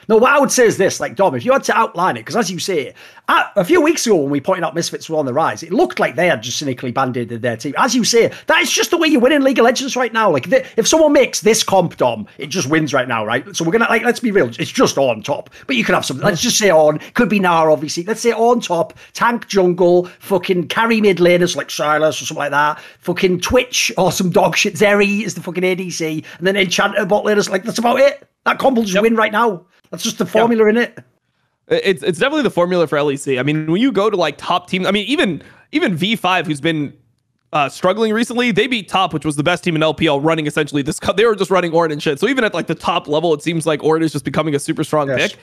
No, what I would say is this, like, Dom, if you had to outline it, because as you say, a few weeks ago when we pointed out Misfits were on the rise, it looked like they had just cynically band-aided their team. As you say, that is just the way you win in League of Legends right now. Like, if someone makes this comp, Dom, it just wins right now, right? So we're going to, like, let's be real, it's just on top. But you could have something, let's just say on, could be Nara, obviously. Let's say on top, tank jungle, fucking carry mid laners like Silas or something like that, fucking Twitch or some dog shit. Zeri is the fucking ADC, and then Enchanter bot laners, like, that's about it. That comp will just win right now. That's just the formula in it. It's definitely the formula for LEC. I mean, when you go to like top teams, I mean, even V5, who's been struggling recently, they beat Top, which was the best team in LPL, running essentially this. They were just running Orin and shit. So even at like the top level, it seems like Orin is just becoming a super strong pick.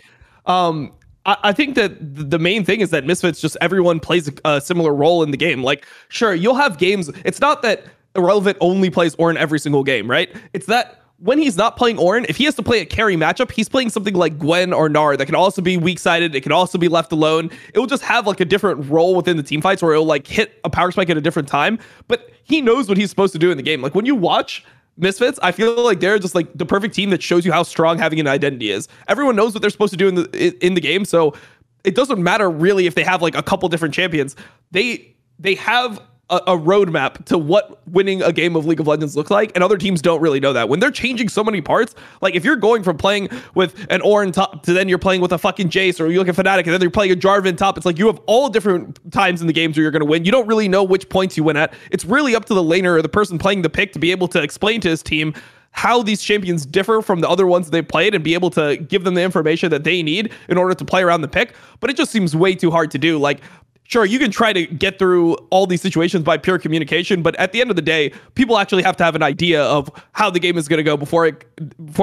I think that the main thing is that Misfits, just everyone plays a similar role in the game. Like, sure, you'll have games. It's not that Irrelevant only plays Orin every single game, right? It's that when he's not playing Orin, if he has to play a carry matchup, he's playing something like Gwen or Gnar that can also be weak-sided. It can also be left alone. It will just have like a different role within the team fights where it'll like hit a power spike at a different time. But he knows what he's supposed to do in the game. Like when you watch Misfits, I feel like they're just like the perfect team that shows you how strong having an identity is. Everyone knows what they're supposed to do in the game, so it doesn't matter really if they have like a couple different champions. They have a roadmap to what winning a game of League of Legends looks like, and other teams don't really know that. When they're changing so many parts, like if you're going from playing with an Orin top to then you're playing with a fucking Jace, or you look at Fnatic and then you're playing a Jarvan top, it's like you have all different times in the games where you're going to win. You don't really know which points you win at. It's really up to the laner or the person playing the pick to be able to explain to his team how these champions differ from the other ones they've played and be able to give them the information that they need in order to play around the pick. But it just seems way too hard to do. Like, sure, you can try to get through all these situations by pure communication, but at the end of the day, people actually have to have an idea of how the game is going to go before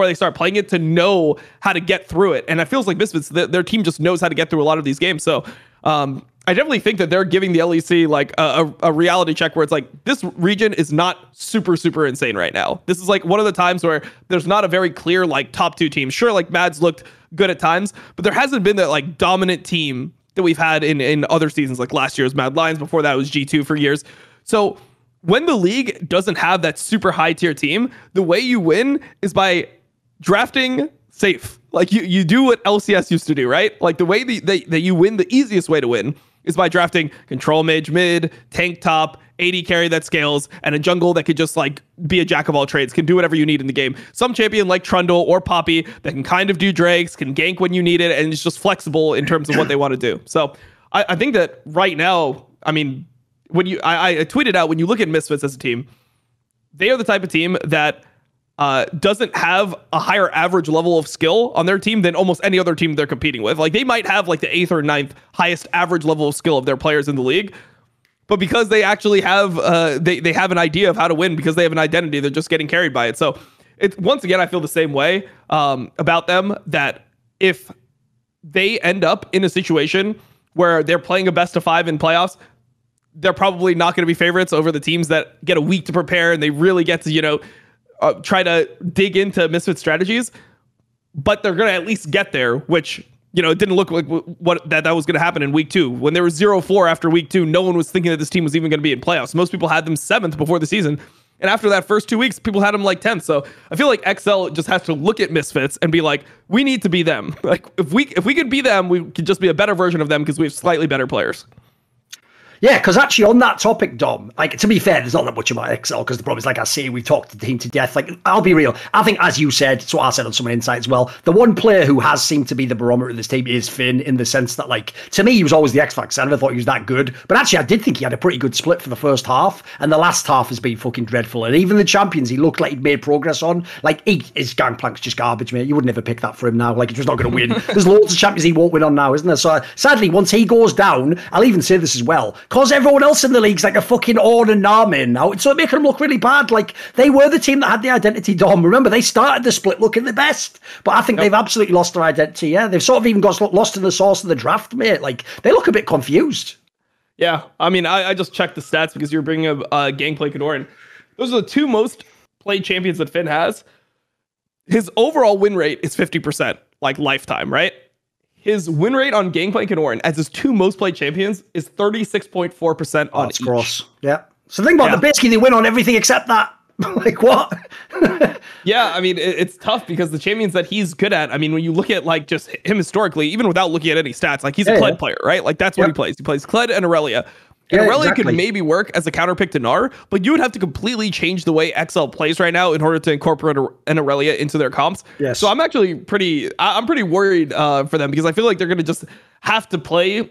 they start playing it to know how to get through it. And it feels like Misfits, their team just knows how to get through a lot of these games. So I definitely think that they're giving the LEC like a reality check where it's like, this region is not super, super insane right now. This is like one of the times where there's not a very clear like top two teams. Sure, like Mads looked good at times, but there hasn't been that like dominant team that we've had in other seasons, like last year's Mad Lions. Before that, it was G2 for years. So when the league doesn't have that super high tier team, the way you win is by drafting safe. Like you do what LCS used to do, right? Like the way that you win, the easiest way to win is by drafting control mage mid, tank top, AD carry that scales, and a jungle that could just like be a jack of all trades, can do whatever you need in the game. Some champion like Trundle or Poppy that can kind of do drakes, can gank when you need it, and it's just flexible in terms of what they want to do. So I think that right now, I mean, when I tweeted out, when you look at Misfits as a team, they are the type of team that doesn't have a higher average level of skill on their team than almost any other team they're competing with. Like they might have like the 8th or 9th highest average level of skill of their players in the league, but because they actually have they have an idea of how to win, because they have an identity, they're just getting carried by it. So it's, once again, I feel the same way about them, that if they end up in a situation where they're playing a best of 5 in playoffs, they're probably not going to be favorites over the teams that get a week to prepare and they really get to, try to dig into Misfit strategies, but they're going to at least get there, which, it didn't look like that was going to happen in week 2. When they were 0-4 after week 2, no one was thinking that this team was even going to be in playoffs. Most people had them 7th before the season. And after that first 2 weeks, people had them like 10th. So I feel like XL just has to look at Misfits and be like, we need to be them. Like if we could be them, we could just be a better version of them because we have slightly better players. Yeah, because actually on that topic, Dom, like, to be fair, there's not that much about XL, because the problem is, like I say, we've talked the team to death. Like, I'll be real. I think, as you said, it's what I said on Summer Insight as well, the one player who has seemed to be the barometer of this team is Finn, in the sense that, like, to me, he was always the X Factor. I never thought he was that good. But actually, I did think he had a pretty good split for the first half, and the last half has been fucking dreadful. And even the champions he looked like he'd made progress on, like, his gangplank's just garbage, mate. You would never pick that for him now. Like, he's just not going to win. There's loads of champions he won't win on now, isn't there? So, sadly, once he goes down, I'll even say this as well, because everyone else in the league's like a fucking Orn and Narmin now, so it making them look really bad. Like, they were the team that had the identity, Dom. Remember, they started the split looking the best, but I think they've absolutely lost their identity. Yeah, they've sort of even got lost in the source of the draft, mate. Like, they look a bit confused. Yeah, I mean, I just checked the stats because you're bringing up Gangplank and Orin. Those are the 2 most played champions that Finn has. His overall win rate is 50%, like lifetime, right? His win rate on Gangplank and Orin as his 2 most played champions is 36.4% on each. Gross. Yeah. So think about basically they win on everything except that. Like, what? Yeah, I mean, it's tough because the champions that he's good at, I mean, when you look at like just him historically, even without looking at any stats, like he's a Kled player, right? Like that's what he plays. He plays Kled and Aurelia. And Aurelia could maybe work as a counterpick to Gnar, but you would have to completely change the way XL plays right now in order to incorporate an Aurelia into their comps. Yes. So I'm actually pretty worried for them because I feel like they're going to just have to play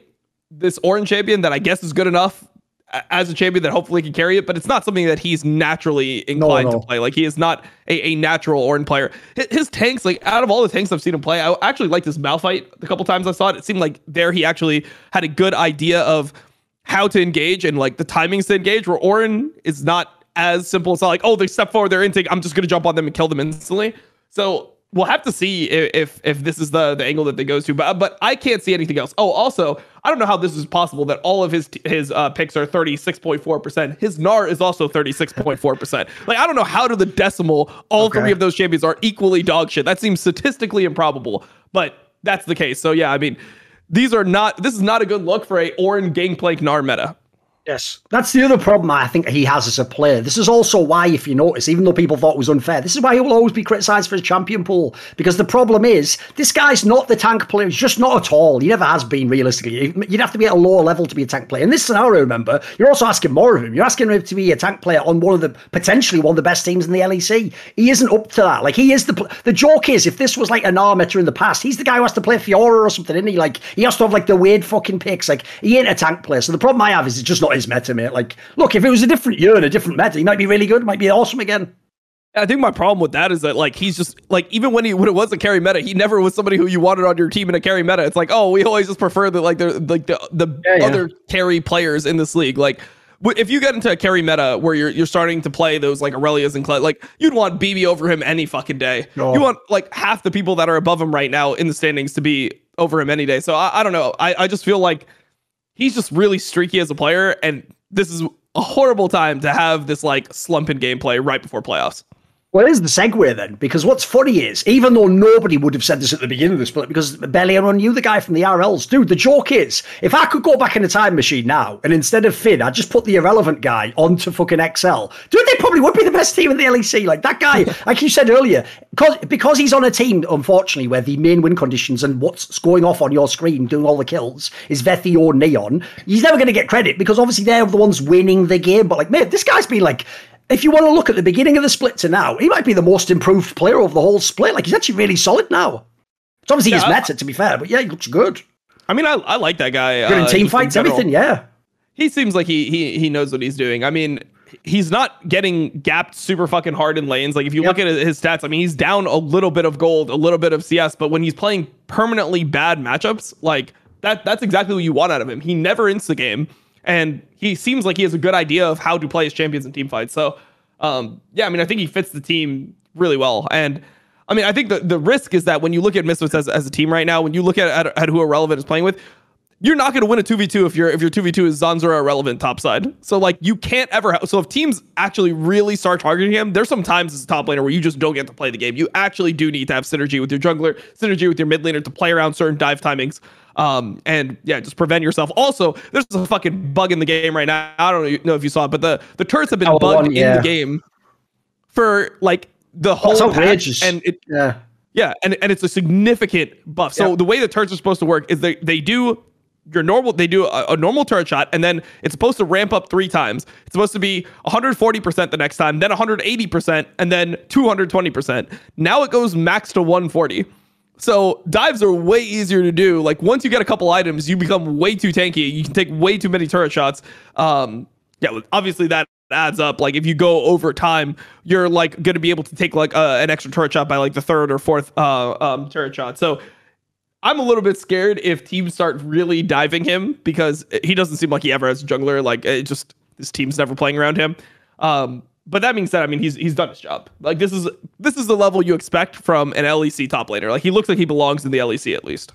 this Orange champion that I guess is good enough as a champion that hopefully can carry it, but it's not something that he's naturally inclined to play. Like he is not a natural Orange player. His tanks, like out of all the tanks I've seen him play, I actually liked his Malphite the couple times I saw it. It seemed like there he actually had a good idea of how to engage and like the timings to engage, where Orin is not as simple. It's not like, oh, they step forward their intake, I'm just going to jump on them and kill them instantly. So we'll have to see if this is the angle that they goes to, but I can't see anything else. Oh, also, I don't know how this is possible that all of his picks are 36.4%. His Gnar is also 36.4%. Like, I don't know how to the decimal all three of those champions are equally dog shit. That seems statistically improbable, but that's the case. So yeah, I mean, this is not a good look for a Orin Gangplank Gnar meta. Yes, that's the other problem I think he has as a player. This is also why, if you notice, even though people thought it was unfair, this is why he will always be criticised for his champion pool. Because the problem is, this guy's not the tank player. He's just not at all. He never has been, realistically. You'd have to be at a lower level to be a tank player. In this scenario, remember, you're also asking more of him. You're asking him to be a tank player on potentially one of the best teams in the LEC. He isn't up to that. Like, he is the joke is, if this was like an Gnar meta in the past, he's the guy who has to play Fiora or something, isn't he? Like, he has to have like the weird fucking picks. Like, he ain't a tank player. So the problem I have is it's just not his meta, mate. Like, look, if it was a different year and a different meta, he might be really good, might be awesome again. I think my problem with that is that, like, he's just like, even when it was a carry meta, he never was somebody who you wanted on your team in a carry meta. It's like, oh, we always just prefer the other carry players in this league. Like, if you get into a carry meta where you're starting to play those like Aurelias and Kled, like, you'd want BB over him any fucking day. You want like half the people that are above him right now in the standings to be over him any day. So I don't know. I just feel like he's just really streaky as a player, and this is a horrible time to have this like slump in gameplay right before playoffs. Well, here's the segue then, because what's funny is, even though nobody would have said this at the beginning of the split, because barely anyone knew the guy from the RLs, dude, the joke is, if I could go back in a time machine now, and instead of Finn, I'd just put the irrelevant guy onto fucking XL, dude, they probably would be the best team in the LEC. Like, that guy, like you said earlier, because he's on a team, unfortunately, where the main win conditions and what's going off on your screen, doing all the kills, is Vethi or Neon, he's never going to get credit, because obviously they're the ones winning the game. But like, mate, this guy's been like, if you want to look at the beginning of the split to now, he might be the most improved player of the whole split. Like, he's actually really solid now. It's obviously his meta, to be fair, but yeah, he looks good. I mean, I like that guy. Good in team fights, everything, yeah. He seems like he knows what he's doing. I mean, he's not getting gapped super fucking hard in lanes. Like, if you look at his stats, I mean, he's down a little bit of gold, a little bit of CS, but when he's playing permanently bad matchups, like, that's exactly what you want out of him. He never insta the game. And he seems like he has a good idea of how to play his champions in team fights. So, yeah, I mean, I think he fits the team really well. And I mean, I think the risk is that when you look at Misfits as a team right now, when you look at who Irrelevant is playing with, you're not going to win a 2v2 if your 2v2 is Zanzura Irrelevant topside. So like, you can't ever so if teams actually really start targeting him, there's some times as a top laner where you just don't get to play the game. You actually do need to have synergy with your jungler, synergy with your mid laner to play around certain dive timings. And yeah, just prevent yourself. Also, there's a fucking bug in the game right now. I don't know if you saw it, but the turrets have been bugged in the game for like the whole patch, and and it's a significant buff. So the way the turrets are supposed to work is they do a normal turret shot, and then it's supposed to ramp up 3 times. It's supposed to be 140% the next time, then 180%, and then 220%. Now it goes max to 140. So dives are way easier to do. Like, once you get a couple items, you become way too tanky. You can take way too many turret shots. Obviously that adds up. Like, if you go over time, you're like going to be able to take like an extra turret shot by like the 3rd or 4th turret shot. So I'm a little bit scared if teams start really diving him, because he doesn't seem like he ever has a jungler. Like, this team's never playing around him. But that being said, I mean, he's done his job. Like, this is the level you expect from an LEC top laner. Like, he looks like he belongs in the LEC at least.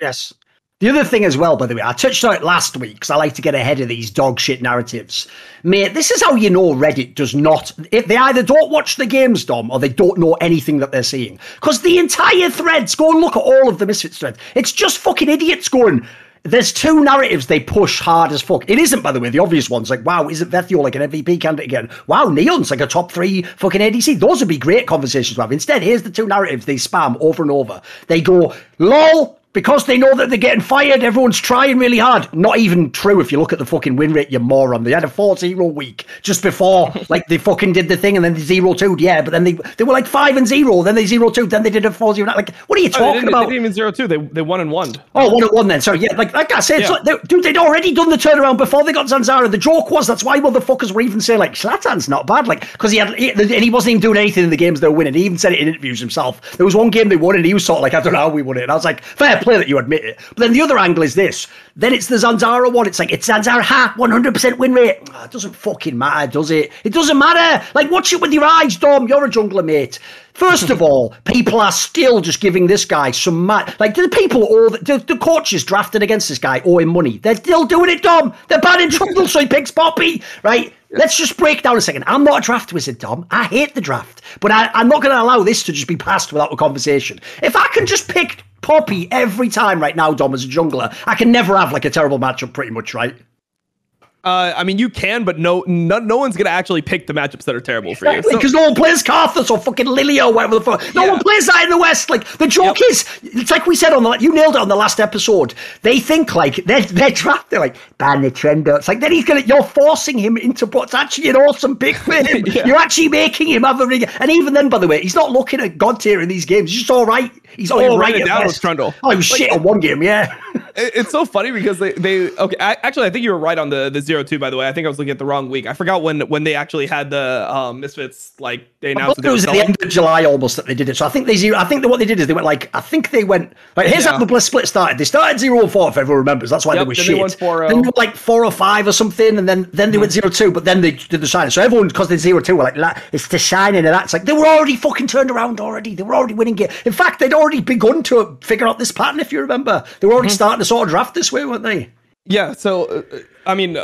Yes. The other thing as well, by the way, I touched on it last week because I like to get ahead of these dog shit narratives. Mate, this is how you know Reddit does not... They either don't watch the games, Dom, or they don't know anything that they're seeing. Because the entire threads, go and look at all of the Misfits threads. It's just fucking idiots going... there's two narratives they push hard as fuck. It isn't, by the way, the obvious ones like, wow, isn't Vethiel like an MVP candidate again? Wow, Neon's like a top 3 fucking ADC. Those would be great conversations to have. Instead, here's the two narratives they spam over and over. They go, lol, because they know that they're getting fired, everyone's trying really hard. Not even true if you look at the fucking win rate, you moron. They had a 4-0 week just before, like, they fucking did the thing and then they 0-2'd. Yeah, but then they were like 5-0, then they 0-2'd, then they did a 4-0. Like, what are you talking about? They didn't even 0-2. They 1-1. Oh, 1-1 then. So, yeah, like I said, dude, they'd already done the turnaround before they got Zanzara. The joke was, that's why motherfuckers were even saying, like, Zlatan's not bad. Like, because he wasn't even doing anything in the games they were winning. He even said it in interviews himself. There was one game they won and he was sort of like, I don't know how we won it. And I was like, fair play that you admit it. But then the other angle is this. Then it's the Zanzara one. It's like, it's Zanzara, 100% win rate. Oh, it doesn't fucking matter, does it? It doesn't matter. Like, watch it with your eyes, Dom. You're a jungler, mate. First of all, people are still just giving this guy some like, do the people, the coaches drafted against this guy owe him money? They're still doing it, Dom. They're banning Trundle, so he picks Poppy, right? Let's just break down a second. I'm not a draft wizard, Dom. I hate the draft. But I'm not going to allow this to just be passed without a conversation. If I can just pick Poppy every time right now, Dom, as a jungler, I can never have like a terrible matchup pretty much, right? I mean, you can, but no one's going to actually pick the matchups that are terrible for you. Because no one plays Karthus or fucking Lily or whatever the fuck. No one plays that in the West. Like, the joke is, it's like we said you nailed it on the last episode. They think like, they're drafted, they're like, ban the Trendo. It's like, then you're forcing him into what's actually an awesome pick for him. You're actually making him have a ring. And even then, by the way, he's not looking at God tier in these games. He's just all right. He's all right at down best. With Trundle. Oh, he was shit on one game, yeah. It's so funny because they actually, I think you were right on the 0-2, by the way. I think I was looking at the wrong week. I forgot when they actually had the Misfits, like, they announced it was at the end of July almost that they did it. So I think that what they did is they went like, here's how the split started. They started 0-4, if everyone remembers. That's why they were shit. Then they were like 4-5 or something, and then they went 0-2, but then they did the signing. So everyone, because they're 0-2, were like, it's the signing, and that's like, they were already fucking turned around already. They were already winning it. In fact, they'd already begun to figure out this pattern, if you remember. They were already starting to sort of draft this way, weren't they? Yeah, so, I mean,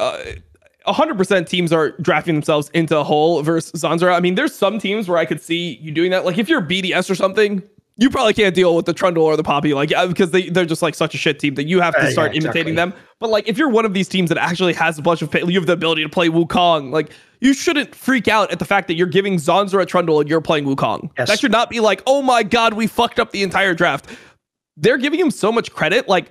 100% teams are drafting themselves into a hole versus Zanzara. I mean, there's some teams where I could see you doing that. Like, if you're BDS or something, you probably can't deal with the Trundle or the Poppy, like, because they're just like such a shit team that you have to start imitating them. But like, if you're one of these teams that actually has a bunch of you have the ability to play Wukong, like, you shouldn't freak out at the fact that you're giving Zanzara Trundle and you're playing Wukong. Yes. That should not be like, oh my god, we fucked up the entire draft. They're giving him so much credit. Like,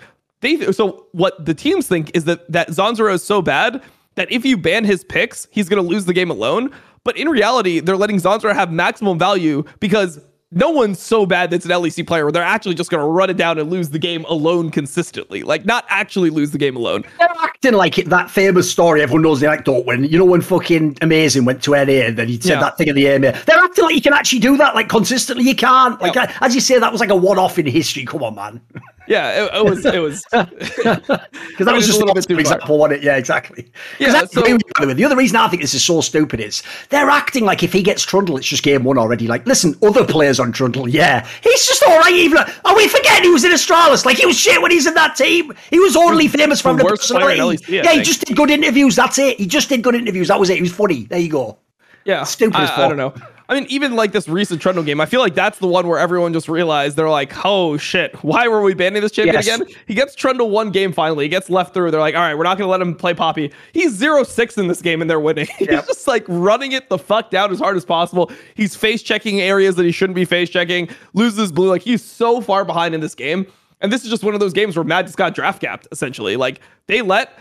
so what the teams think is that Zanzara is so bad that if you ban his picks, he's going to lose the game alone. But in reality, they're letting Zanzara have maximum value because no one's so bad that's an LEC player where they're actually just going to run it down and lose the game alone consistently. Like, not actually lose the game alone. They're acting like it, that famous story everyone knows the anecdote when, you know, when fucking Amazing went to NA and then he said that thing in the AMA. They're acting like you can actually do that, like, consistently. You can't. Like, as you say, that was like a one-off in history. Come on, man. Yeah, it was because that was just a little bit too example, wasn't it? Yeah, exactly. Yeah. So, by the way, the other reason I think this is so stupid is they're acting like if he gets Trundle, it's just game one already. Like, listen, other players on Trundle, he's just all right. Even are we forgetting he was in Astralis? Like, he was shit when he's in that team. He was only famous from the personality. He just did good interviews. That's it. He just did good interviews. That was it. He was funny. There you go. Yeah, stupid as fuck. I don't know. I mean, even like this recent Trundle game, I feel like that's the one where everyone just realized they're like, oh shit, why were we banning this champion again? He gets Trundle one game finally. He gets left through. They're like, all right, we're not going to let him play Poppy. He's 0-6 in this game and they're winning. He's just like running it the fuck down as hard as possible. He's face checking areas that he shouldn't be face checking, loses blue. Like, he's so far behind in this game. And this is just one of those games where Mad just got draft capped, essentially. Like, they let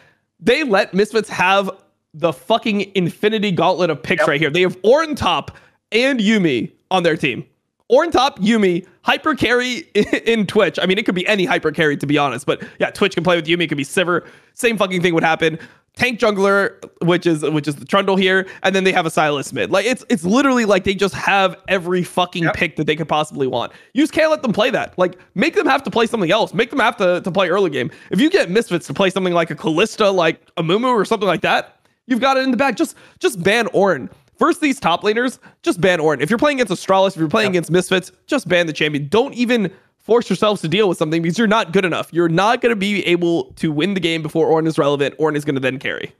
Misfits have the fucking infinity gauntlet of picks right here. They have Orin top and Yuumi on their team. Orin top, Yuumi, hyper carry in Twitch. I mean, it could be any hyper carry, to be honest, but yeah, Twitch can play with Yuumi. It could be Sivir. Same fucking thing would happen. Tank jungler, which is the Trundle here, and then they have a Silas mid. Like, it's literally like they just have every fucking pick that they could possibly want. You just can't let them play that. Like, make them have to play something else. Make them have to play early game. If you get Misfits to play something like a Kalista, like a Mumu or something like that, you've got it in the bag. Just ban Orin. First, these top laners, just ban Orin. If you're playing against Astralis, if you're playing against Misfits, just ban the champion. Don't even force yourselves to deal with something because you're not good enough. You're not going to be able to win the game before Orin is relevant. Orin is going to then carry.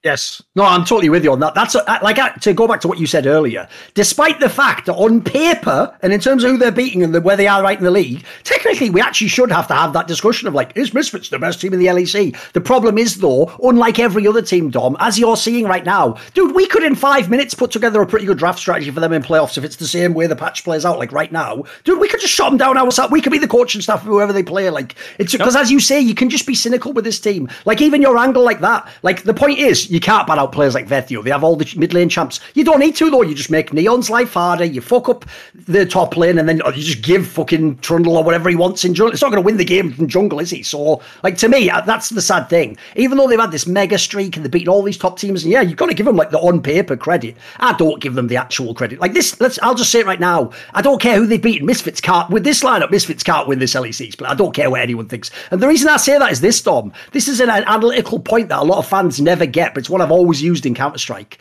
Yes. No, I'm totally with you on that. That's to go back to what you said earlier. Despite the fact that on paper and in terms of who they're beating and where they are right in the league, technically we actually should have to have that discussion of like, is Misfits the best team in the LEC? The problem is though, unlike every other team, Dom, as you're seeing right now, dude, we could in 5 minutes put together a pretty good draft strategy for them in playoffs if it's the same way the patch plays out. Like right now, dude, we could just shut them down ourselves. We could be the coaching staff of whoever they play. Like it's because as you say, you can just be cynical with this team. Like even your angle like that. Like the point is, you can't bat out players like Vethio. They have all the mid lane champs. You don't need to though. You just make Neon's life harder. You fuck up the top lane, and then you just give fucking Trundle or whatever he wants in jungle. It's not going to win the game in jungle, is he? So, like to me, that's the sad thing. Even though they've had this mega streak and they're beating all these top teams, and yeah, you've got to give them like the on paper credit. I don't give them the actual credit. Like this, I'll just say it right now. I don't care who they've beaten. Misfits can't with this lineup. Misfits can't win this LEC split. I don't care what anyone thinks. And the reason I say that is this, Dom. This is an analytical point that a lot of fans never get, but it's one I've always used in Counter-Strike.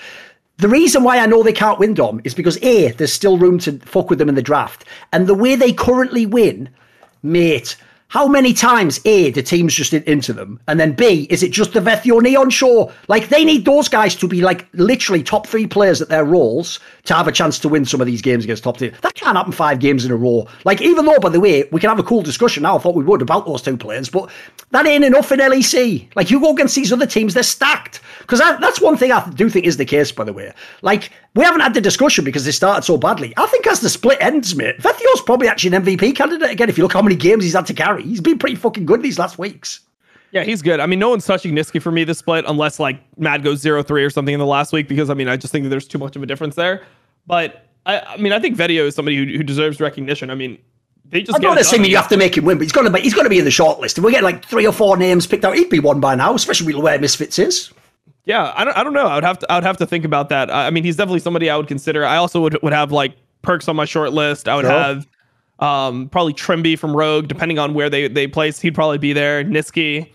The reason why I know they can't win, Dom, is because A, there's still room to fuck with them in the draft. And the way they currently win, mate, how many times, A, the team's just into them, and then B, is it just the Vethio Neon show? Like, they need those guys to be, like, literally top 3 players at their roles to have a chance to win some of these games against top tier. That can't happen 5 games in a row. Like, even though, by the way, we can have a cool discussion now, I thought we would, about those 2 players, but that ain't enough in LEC. Like, you go against these other teams, they're stacked. Because that's one thing I do think is the case, by the way. Like, we haven't had the discussion because they started so badly. I think as the split ends, mate, Vethio's probably actually an MVP candidate again. If you look how many games he's had to carry, he's been pretty fucking good these last weeks. Yeah, he's good. I mean, no one's touching Niski for me this split unless like Mad goes 0-3 or something in the last week because I mean, I just think that there's too much of a difference there. But I mean, I think Vethio is somebody who deserves recognition. I mean, they just. I'm not assuming you have to make him win, but he's got to be in the shortlist. If we get like 3 or 4 names picked out, he'd be one by now, especially where Misfits is. Yeah, I don't know. I would have to think about that. I mean, he's definitely somebody I would consider. I also would have like Perks on my short list. I would have probably Trimby from Rogue, depending on where they place. He'd probably be there. Niski.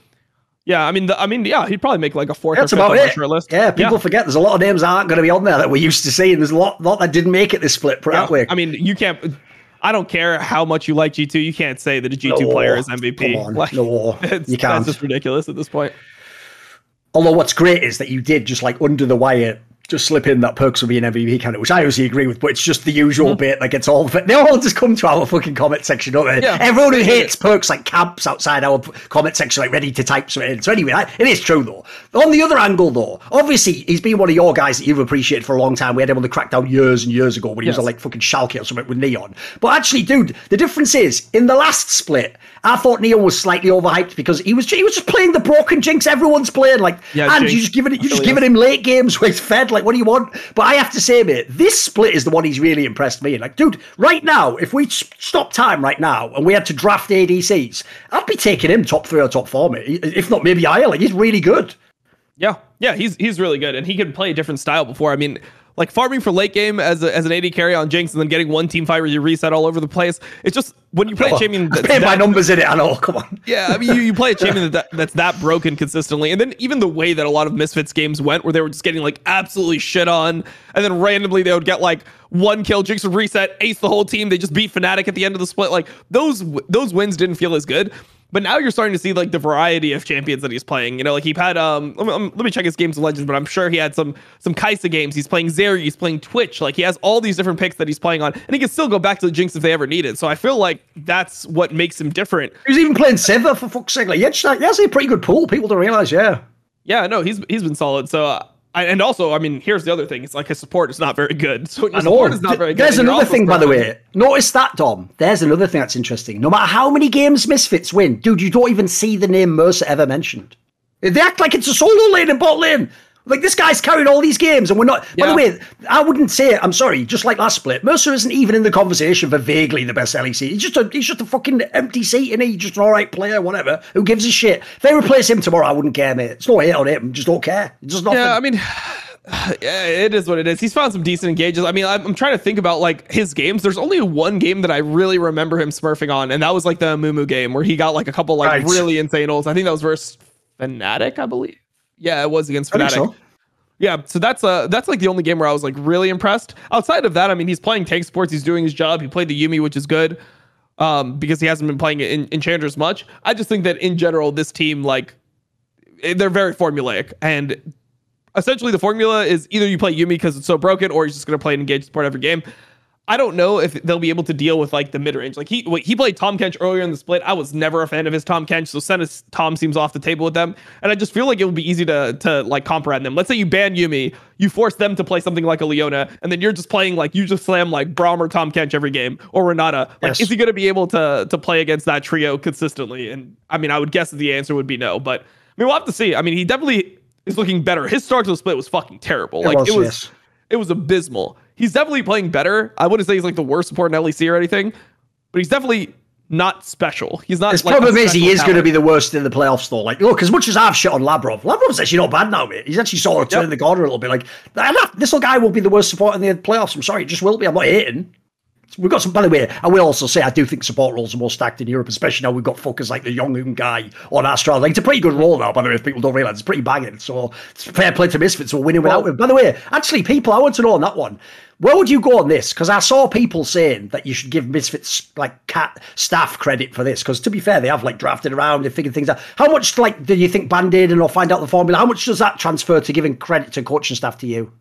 Yeah, I mean, yeah, he'd probably make like a 4th or 5th on my short list. Yeah, people forget there's a lot of names that aren't going to be on there that we're used to seeing. There's a lot that didn't make it this split. That way. I mean, you can't. I don't care how much you like G2. You can't say that a G2 player is MVP. Come on, like, no, you can't. That's just ridiculous at this point. Although what's great is that you did just like under the wire just slip in that Perks will be an MVP candidate, which I obviously agree with, but it's just the usual bit that gets all they all just come to our fucking comment section, don't they? Yeah, everyone who hates Perks like camps outside our comment section, like ready to type something in. So anyway, it is true though. On the other angle though, obviously he's been one of your guys that you've appreciated for a long time. We had him on the Crackdown years and years ago when he was on like fucking Schalke or something with Neon. But actually, dude, the difference is in the last split, I thought Neon was slightly overhyped because he was just playing the broken Jinx everyone's playing, like, and Jinx, you just giving him late games where he's fed, like, what do you want? But I have to say, mate, this split is the one he's really impressed me. Like, dude, right now, if we stop time right now and we had to draft ADCs, I'd be taking him top 3 or top 4, mate. If not, maybe higher. Like, he's really good. Yeah, he's really good, and he can play a different style before. I mean, like farming for late game as an AD carry on Jinx and then getting one team fight where you reset all over the place. It's just when you play a champion that's my numbers in it, I know. Come on. Yeah, I mean you play a champion that's that broken consistently, and then even the way that a lot of Misfits games went, where they were just getting like absolutely shit on, and then randomly they would get like 1 kill, Jinx would reset, ace the whole team, they just beat Fnatic at the end of the split. Like those wins didn't feel as good. But now you're starting to see like the variety of champions that he's playing. You know, like he had let me check his games of Legends, but I'm sure he had some Kai'Sa games. He's playing Zeri, he's playing Twitch. Like he has all these different picks that he's playing on, and he can still go back to the Jinx if they ever need it. So I feel like that's what makes him different. He's even playing Sever for fuck's sake. Like, he has a pretty good pool. People don't realize, yeah. Yeah, no, he's been solid. So and also, I mean, here's the other thing. It's like his support is not very good. So your support is not very good. There's another thing, by the way. Notice that, Dom. There's another thing that's interesting. No matter how many games Misfits win, dude, you don't even see the name Mercer ever mentioned. They act like it's a solo lane and bot lane. Like, this guy's carried all these games, and we're not... Yeah. By the way, I wouldn't say... I'm sorry, just like last split, Mercer isn't even in the conversation for vaguely the best LEC. He's just a fucking empty seat, and he's just an alright player, whatever. Who gives a shit? If they replace him tomorrow, I wouldn't care, mate. It's no hate on him. Just don't care. It's just nothing. Yeah, I mean... Yeah, it is what it is. He's found some decent engages. I mean, I'm trying to think about like his games. There's only one game that I really remember him smurfing on, and that was like the Mumu game where he got like a couple like really insane ults. I think that was versus Fnatic, I believe. Yeah, it was against Fnatic. So. Yeah, so that's like the only game where I was like really impressed. Outside of that, I mean, he's playing tank supports. He's doing his job. He played the Yuumi, which is good, because he hasn't been playing it in Enchantress much. I just think that in general, this team, like, they're very formulaic, and essentially the formula is either you play Yuumi because it's so broken, or you're just going to play an engaged support every game. I don't know if they'll be able to deal with like the mid range. Like he played Tahm Kench earlier in the split. I was never a fan of his Tahm Kench, so Senna's Tahm seems off the table with them. And I just feel like it would be easy to like comp around them. Let's say you ban Yuumi, you force them to play something like a Leona, and then you're just playing like you just slam like Braum or Tahm Kench every game, or Renata. Like, is he going to be able to play against that trio consistently? And I mean, I would guess that the answer would be no. But I mean, we'll have to see. I mean, he definitely is looking better. His start to the split was fucking terrible. It was abysmal. He's definitely playing better. I wouldn't say he's like the worst support in LEC or anything, but he's definitely not special. He's not. The problem is he is going to be the worst in the playoffs, though. Like, look, as much as I've shit on Lavrov's actually not bad now, mate. He's actually sort of turning the corner a little bit. Like, this little guy will be the worst support in the playoffs. I'm sorry, it just will be. I'm not hating. We've got some, by the way, I will also say I do think support roles are more stacked in Europe, especially now we've got fuckers like the Yongun guy on Astral. Like, it's a pretty good role now, by the way, if people don't realise. It's pretty banging. So it's fair play to Misfits for winning without him. By the way, actually, people, I want to know on that one, where would you go on this? Because I saw people saying that you should give Misfits like staff credit for this. Because to be fair, they have like drafted around, they figured things out. How much like do you think Band-Aid and or find out the formula? How much does that transfer to giving credit to coaching staff to you?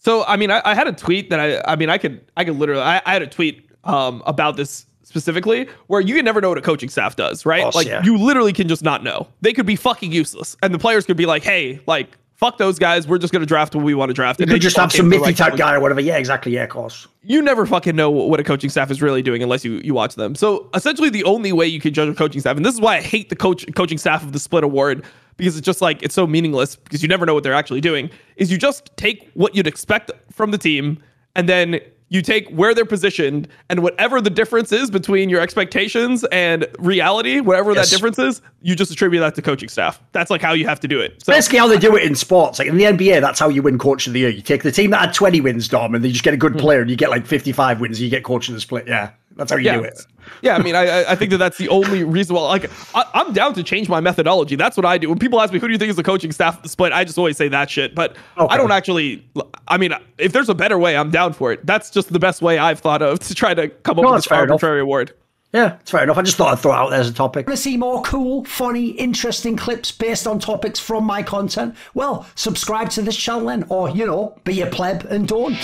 So I mean, I had a tweet that I could literally I had a tweet about this specifically, where you can never know what a coaching staff does, right? You literally can just not know. They could be fucking useless, and the players could be like, "Hey, like fuck those guys. We're just gonna draft what we want to draft." You could just have some Miffy type guy or whatever. Yeah, exactly. Yeah, of course. You never fucking know what a coaching staff is really doing unless you watch them. So essentially, the only way you can judge a coaching staff, and this is why I hate the coaching staff of the Split Award, because it's just like it's so meaningless because you never know what they're actually doing, is you just take what you'd expect from the team and then you take where they're positioned, and whatever the difference is between your expectations and reality, whatever that difference is, you just attribute that to coaching staff. That's like how you have to do it. So basically how they do it in sports. Like in the NBA, that's how you win Coach of the Year. You take the team that had 20 wins, Dom, and then you just get a good player, and you get like 55 wins, and you get Coach of the Split. Yeah, that's how you do it. Yeah, I mean, I think that's the only reason why. Like, I'm down to change my methodology. That's what I do. When people ask me, who do you think is the coaching staff of the Split, I just always say that shit. But I don't actually. I mean, if there's a better way, I'm down for it. That's just the best way I've thought of to try to come up with this arbitrary award. Yeah, it's fair enough. I just thought I'd throw it out there as a topic. Want to see more cool, funny, interesting clips based on topics from my content? Well, subscribe to this channel then, or, you know, be a pleb and don't.